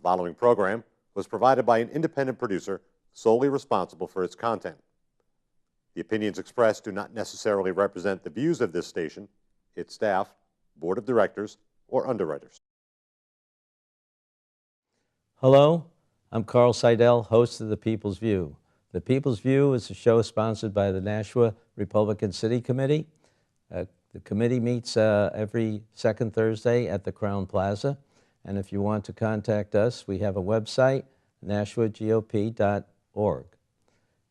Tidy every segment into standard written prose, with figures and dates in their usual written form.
following program was provided by an independent producer solely responsible for its content. The opinions expressed do not necessarily represent the views of this station, its staff, board of directors, or underwriters. Hello, I'm Carl Seidel, host of The People's View. The People's View is a show sponsored by the Nashua Republican City Committee. The committee meets every second Thursday at the Crown Plaza. And if you want to contact us, we have a website, nashuagop.org.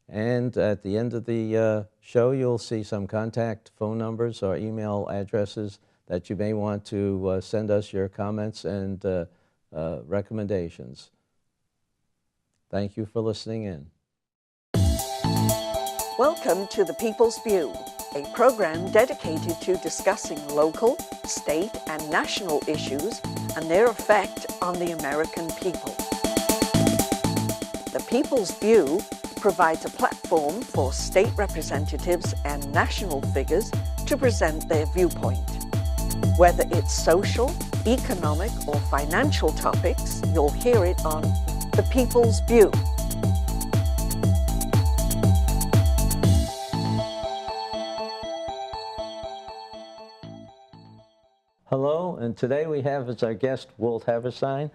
And at the end of the show, you'll see some contact phone numbers or email addresses that you may want to send us your comments and recommendations. Thank you for listening in. Welcome to The People's View, a program dedicated to discussing local, state, and national issues and their effect on the American people. The People's View provides a platform for state representatives and national figures to present their viewpoint. Whether it's social, economic, or financial topics, you'll hear it on The People's View. Hello, and today we have as our guest Walt Havenstein,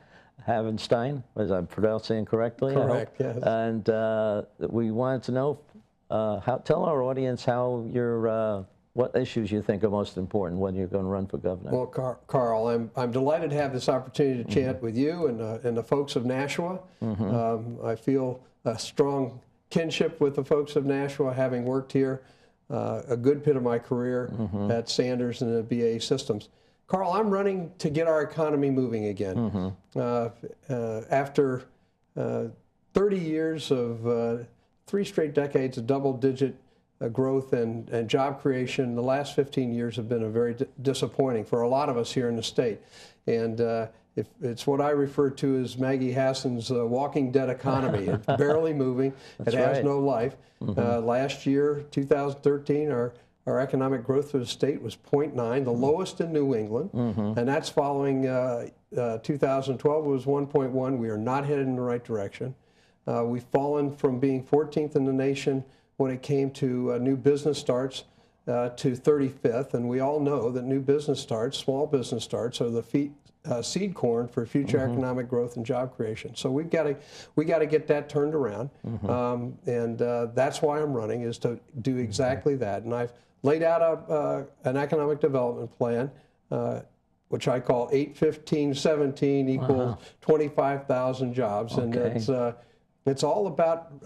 as I'm pronouncing correctly. Correct, yes. And we wanted to know, tell our audience how what issues you think are most important when you're going to run for governor. Well, Carl, I'm delighted to have this opportunity to chat with you and the folks of Nashua. I feel a strong kinship with the folks of Nashua, having worked here a good bit of my career at Sanders and the BA Systems. Carl, I'm running to get our economy moving again. After 30 years of 3 straight decades of double-digit growth and job creation, the last 15 years have been very disappointing for a lot of us here in the state. And it's what I refer to as Maggie Hassan's walking dead economy. It's barely moving. It has no life. Last year, 2013, our economic growth for the state was 0.9, the lowest in New England, and that's following 2012 was 1.1. We are not headed in the right direction. We've fallen from being 14th in the nation when it came to new business starts to 35th, and we all know that new business starts, small business starts, are the seed corn for future economic growth and job creation. So we got to get that turned around, and that's why I'm running, is to do exactly that. And I've laid out an economic development plan, which I call 8-15-17 equals 25,000 jobs, and it's all about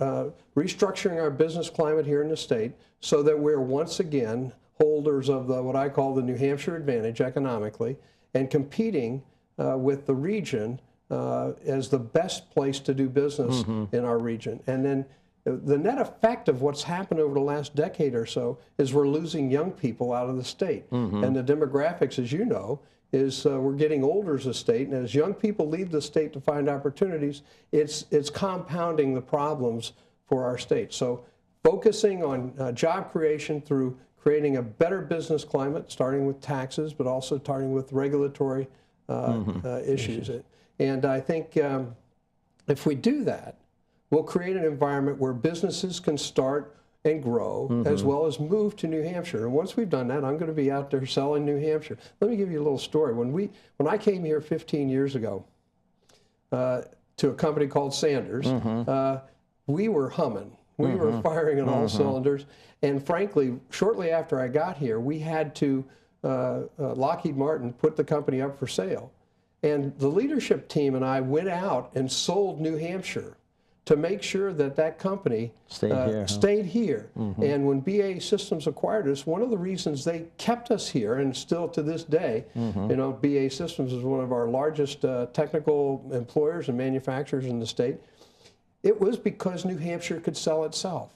restructuring our business climate here in the state so that we're once again holders of what I call the New Hampshire advantage economically, and competing with the region as the best place to do business in our region. And then the net effect of what's happened over the last decade or so is we're losing young people out of the state. And the demographics, as you know, is we're getting older as a state, and as young people leave the state to find opportunities, it's compounding the problems for our state. So focusing on job creation through creating a better business climate, starting with taxes, but also starting with regulatory issues. And I think if we do that, we'll create an environment where businesses can start and grow, as well as move to New Hampshire. And once we've done that, I'm going to be out there selling New Hampshire. Let me give you a little story. When I came here 15 years ago to a company called Sanders, we were humming. We were firing on all cylinders. And frankly, shortly after I got here, we had to, Lockheed Martin put the company up for sale. And the leadership team and I went out and sold New Hampshire to make sure that that company stayed here. And when BA Systems acquired us, one of the reasons they kept us here, and still to this day, you know, BA Systems is one of our largest technical employers and manufacturers in the state, it was because New Hampshire could sell itself.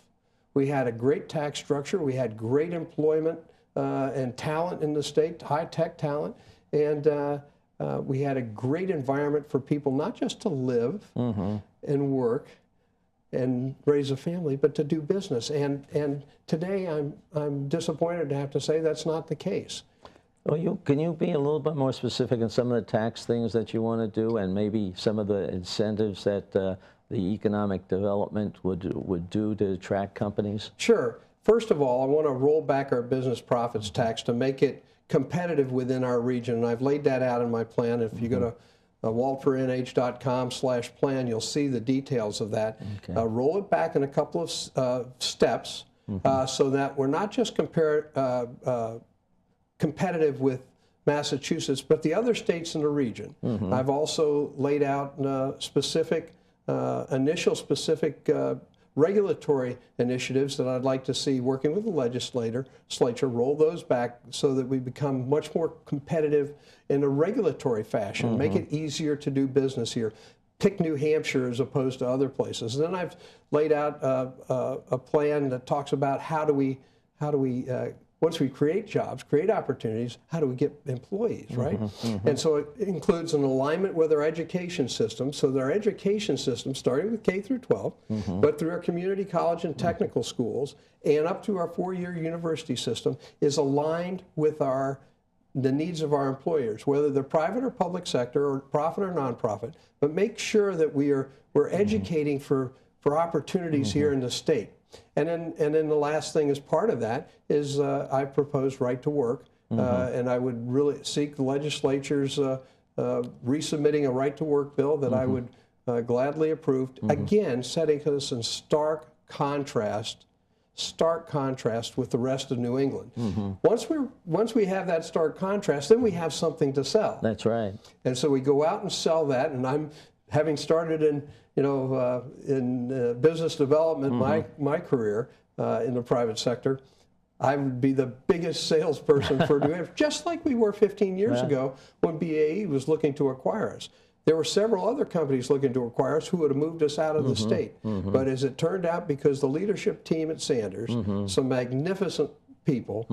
We had a great tax structure, we had great employment and talent in the state, high-tech talent, and we had a great environment for people not just to live and work and raise a family, but to do business. And today I'm disappointed to have to say that's not the case. Well, can you be a little bit more specific on some of the tax things that you want to do, and maybe some of the incentives that the economic development would do to attract companies? Sure. First of all, I want to roll back our business profits tax to make it competitive within our region, and I've laid that out in my plan. If you go to waltfornh.com/plan, you'll see the details of that. Okay. Roll it back in a couple of steps so that we're not just competitive with Massachusetts, but the other states in the region. I've also laid out initial specific regulatory initiatives that I'd like to see working with the legislature, roll those back so that we become much more competitive in a regulatory fashion, make it easier to do business here. Pick New Hampshire as opposed to other places. And then I've laid out a plan that talks about how do we once we create jobs, create opportunities, how do we get employees, right? And so it includes an alignment with our education system, so that our education system, starting with K through 12, but through our community college and technical schools, and up to our 4-year university system, is aligned with the needs of our employers, whether they're private or public sector, or profit or nonprofit, but make sure that we're educating for opportunities here in the state. And then the last thing as part of that is I proposed right to work, and I would really seek the legislature's resubmitting a right to work bill that I would gladly approve. Again, setting us in stark contrast with the rest of New England. Once we have that stark contrast, then we have something to sell. That's right. And so we go out and sell that, and I'm having started in business development my career in the private sector. I would be the biggest salesperson for New Hampshire, just like we were 15 years ago when BAE was looking to acquire us. There were several other companies looking to acquire us who would have moved us out of the state. But as it turned out, because the leadership team at Sanders, some magnificent people,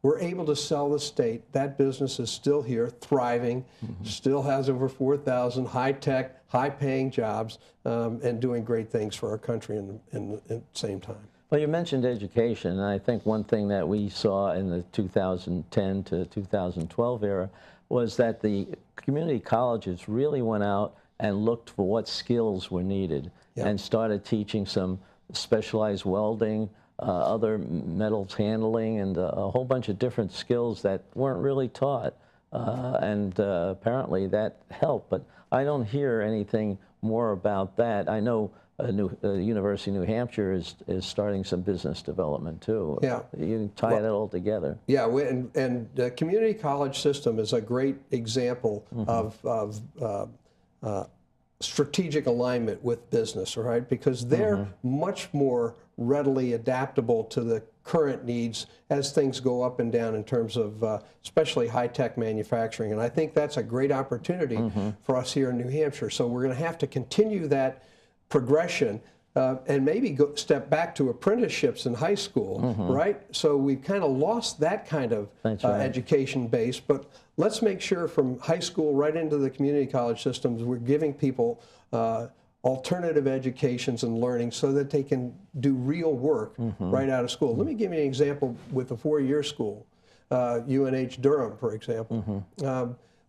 were able to sell the state. That business is still here, thriving, still has over 4,000 high-tech, high-paying jobs, and doing great things for our country at the same time. Well, you mentioned education, and I think one thing that we saw in the 2010 to 2012 era was that the community colleges really went out and looked for what skills were needed and started teaching some specialized welding, other metals handling, and a whole bunch of different skills that weren't really taught. And apparently that helped, but I don't hear anything more about that. I know University of New Hampshire is starting some business development too. Yeah. You can tie that all together. Yeah, and the community college system is a great example of strategic alignment with business, right? Because they're much more readily adaptable to the current needs as things go up and down in terms of especially high-tech manufacturing. And I think that's a great opportunity for us here in New Hampshire. So we're going to have to continue that progression and maybe step back to apprenticeships in high school, right? So we've kind of lost that kind of education base, but let's make sure from high school right into the community college systems, we're giving people alternative educations and learning so that they can do real work right out of school. Let me give you an example with the 4-year school, UNH Durham, for example.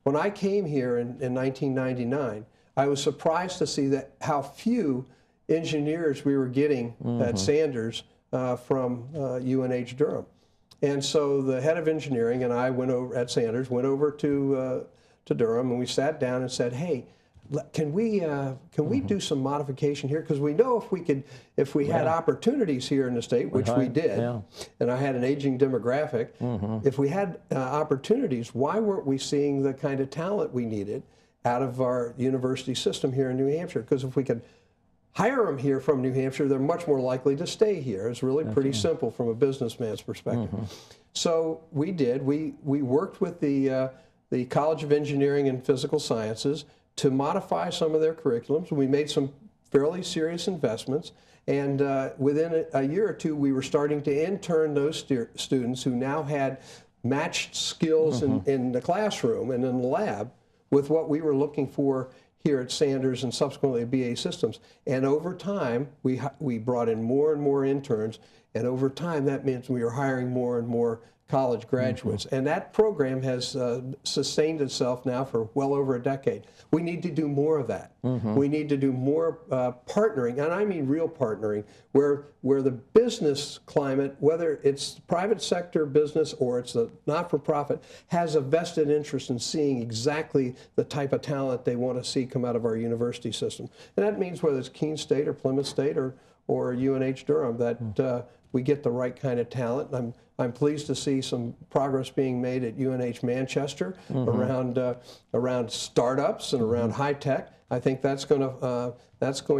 When I came here in 1999, I was surprised to see how few engineers we were getting at Sanders from UNH Durham. And so the head of engineering and I went over to Durham, and we sat down and said, hey, can we do some modification here? Because we know if we had opportunities here in the state, which we did, and I had an aging demographic, if we had opportunities, why weren't we seeing the kind of talent we needed out of our university system here in New Hampshire? Because if we could hire them here from New Hampshire, they're much more likely to stay here. It's really pretty simple from a businessman's perspective. So we did. We worked with the College of Engineering and Physical Sciences to modify some of their curriculums. We made some fairly serious investments, and within a year or two, we were starting to intern those students who now had matched skills in the classroom and in the lab with what we were looking for here at Sanders and subsequently at BA Systems. And over time, we brought in more and more interns, and over time that means we were hiring more and more college graduates. And that program has sustained itself now for well over a decade. We need to do more of that. We need to do more partnering, and I mean real partnering, where the business climate, whether it's private sector business or it's the not-for-profit, has a vested interest in seeing exactly the type of talent they want to see come out of our university system. And that means whether it's Keene State or Plymouth State or UNH Durham, that we get the right kind of talent. And I'm pleased to see some progress being made at UNH Manchester around startups and around high tech. I think that's going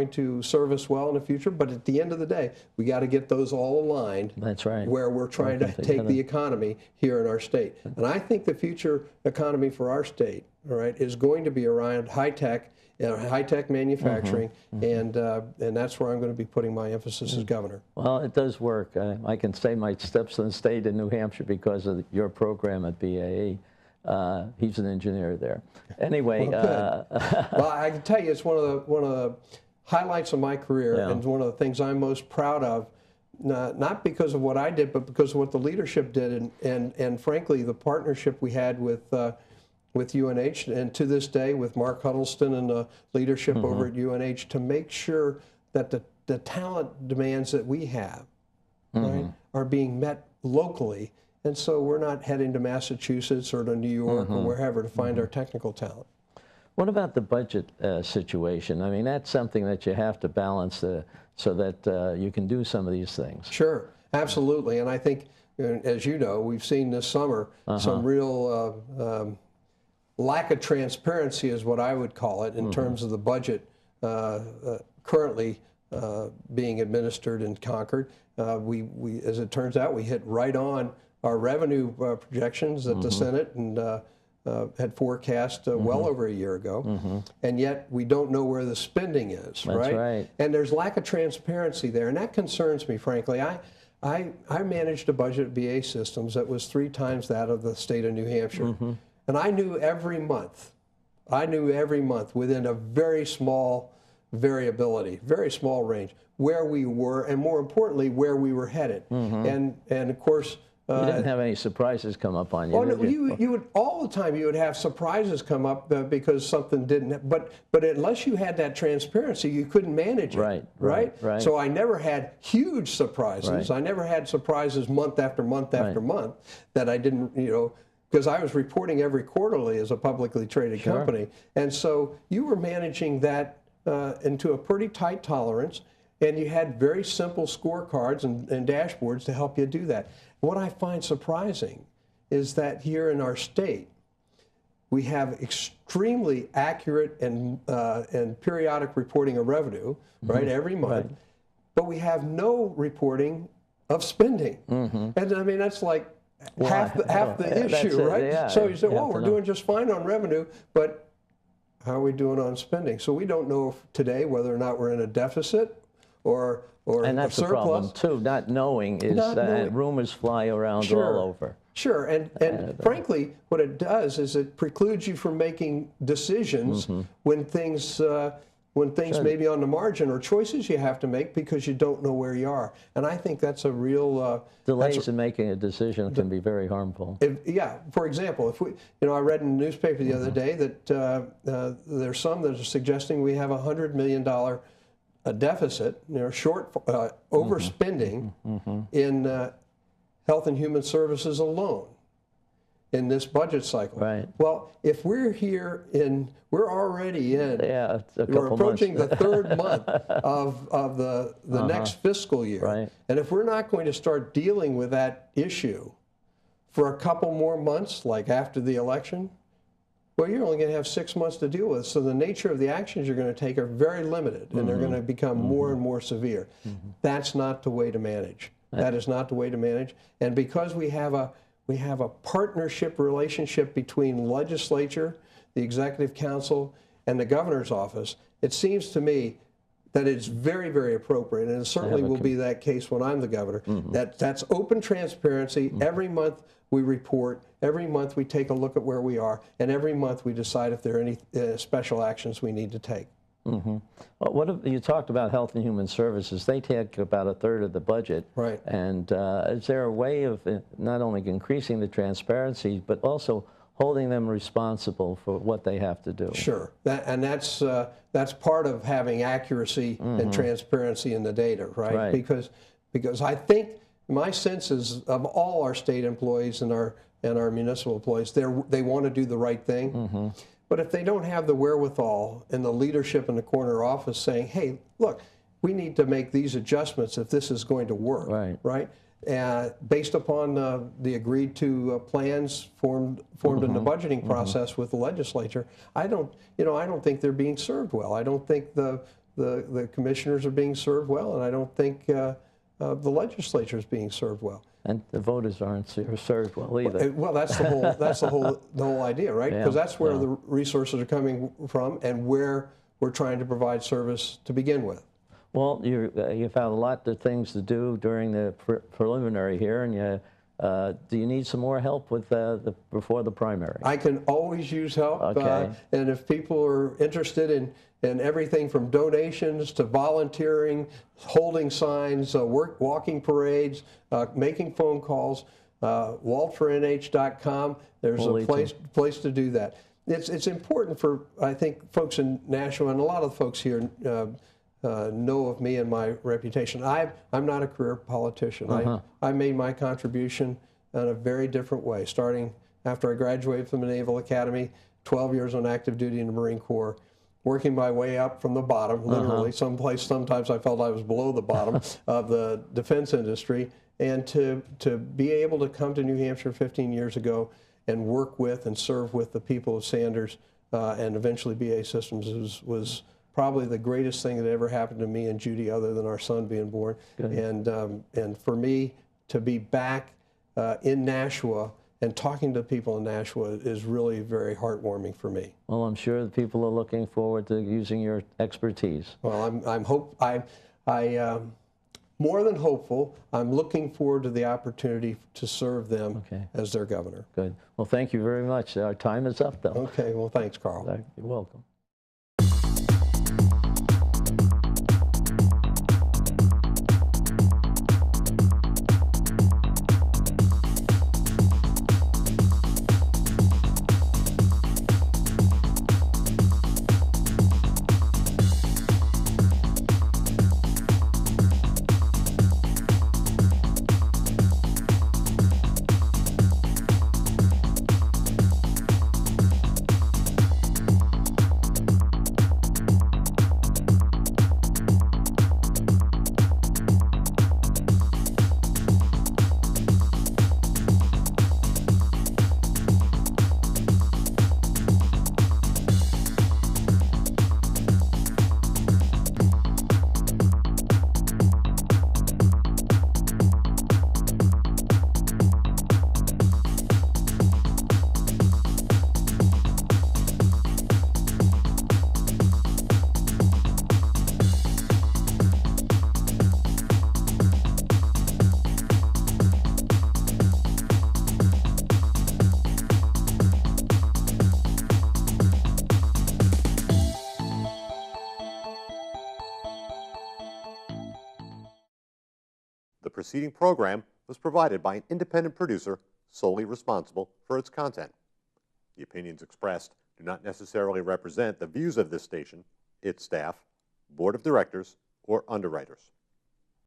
to serve us well in the future. But at the end of the day, we got to get those all aligned. That's right. Where we're trying to take the economy here in our state. And I think the future economy for our state, all right, is going to be around high tech. High-tech manufacturing, and that's where I'm going to be putting my emphasis as governor. Well, it does work. I can say my stepson stayed in New Hampshire because of your program at BAE. He's an engineer there. Anyway, well, I can tell you, it's one of the highlights of my career, and one of the things I'm most proud of. Not because of what I did, but because of what the leadership did, and frankly, the partnership we had with UNH, and to this day with Mark Huddleston and the leadership over at UNH, to make sure that the talent demands that we have right, are being met locally. And so we're not heading to Massachusetts or to New York or wherever to find our technical talent. What about the budget situation? I mean, that's something that you have to balance so that you can do some of these things. Sure, absolutely. And I think, as you know, we've seen this summer some real lack of transparency is what I would call it in terms of the budget currently being administered in Concord. We, as it turns out, we hit right on our revenue projections that the Senate and had forecast well over a year ago, and yet we don't know where the spending is. That's right. And there's lack of transparency there, and that concerns me, frankly. I managed a budget at BA Systems that was 3 times that of the state of New Hampshire. And I knew every month within a very small variability, very small range, where we were, and more importantly, where we were headed. And of course, you didn't have any surprises come up on you, well, did you? You would all the time. You would have surprises come up because something didn't. But unless you had that transparency, you couldn't manage it. Right. So I never had huge surprises. I never had surprises month after month after month that I didn't, because I was reporting every quarterly as a publicly traded company. And so you were managing that into a pretty tight tolerance, and you had very simple scorecards and dashboards to help you do that. What I find surprising is that here in our state, we have extremely accurate and periodic reporting of revenue, right, every month, but we have no reporting of spending. And I mean, that's like half the issue, right? Yeah, so you say, well, we're doing just fine on revenue, but how are we doing on spending? So we don't know today whether or not we're in a deficit or and that's a surplus. the problem too. Not knowing is rumors fly around all over. Sure, and frankly, what it does is it precludes you from making decisions when things may be on the margin, or choices you have to make because you don't know where you are. And I think that's a real delays in making a decision can be very harmful. For example, if I read in the newspaper the other day that there's some that are suggesting we have $100 million deficit, overspending in Health and Human Services alone in this budget cycle. Right. Well, if we're we're already in, we're approaching the 3rd month of the next fiscal year. Right. And if we're not going to start dealing with that issue for a couple more months, like after the election, well, you're only going to have 6 months to deal with. So the nature of the actions you're going to take are very limited, and they're going to become more and more severe. That's not the way to manage. That is not the way to manage. And because we have a partnership relationship between legislature, the executive council, and the governor's office, it seems to me that it's very, very appropriate, and it certainly will be that case when I'm the governor, that's open transparency. Every month we report, every month we take a look at where we are, and every month we decide if there are any special actions we need to take. Well, what if, you talked about Health and Human Services. They take about 1/3 of the budget. Right. And is there a way of not only increasing the transparency, but also holding them responsible for what they have to do? Sure. That's part of having accuracy and transparency in the data, right? Because I think my sense is of all our state employees and our municipal employees, they want to do the right thing. But if they don't have the wherewithal and the leadership in the corner office saying, hey, look, we need to make these adjustments if this is going to work, right? Based upon the agreed to plans formed in the budgeting process with the legislature, I don't think they're being served well. I don't think the commissioners are being served well, and I don't think the legislature is being served well. And the voters aren't served well either. Well, that's the whole idea, right? Because that's where the resources are coming from, and where we're trying to provide service to begin with. Well, you've had a lot of things to do during the preliminary here, and do you need some more help with before the primary? I can always use help. Okay. And if people are interested in everything from donations to volunteering, holding signs, walking parades, making phone calls, waltfornh.com, there's a place to do that. It's important for, I think, folks in Nashua, and a lot of folks here know of me and my reputation. I'm not a career politician. I made my contribution in a very different way, starting after I graduated from the Naval Academy, 12 years on active duty in the Marine Corps, working my way up from the bottom, literally. Sometimes I felt I was below the bottom of the defense industry, and to be able to come to New Hampshire 15 years ago and work with and serve with the people of Sanders and eventually BA Systems was probably the greatest thing that ever happened to me and Judy, other than our son being born. And for me to be back in Nashua and talking to people in Nashua is really very heartwarming for me. Well, I'm sure the people are looking forward to using your expertise. Well, I'm more than hopeful. I'm looking forward to the opportunity to serve them as their governor. Good. Well, thank you very much. Our time is up, though. Okay. Well, thanks, Carl. You're welcome. The preceding program was provided by an independent producer solely responsible for its content. The opinions expressed do not necessarily represent the views of this station, its staff, board of directors, or underwriters.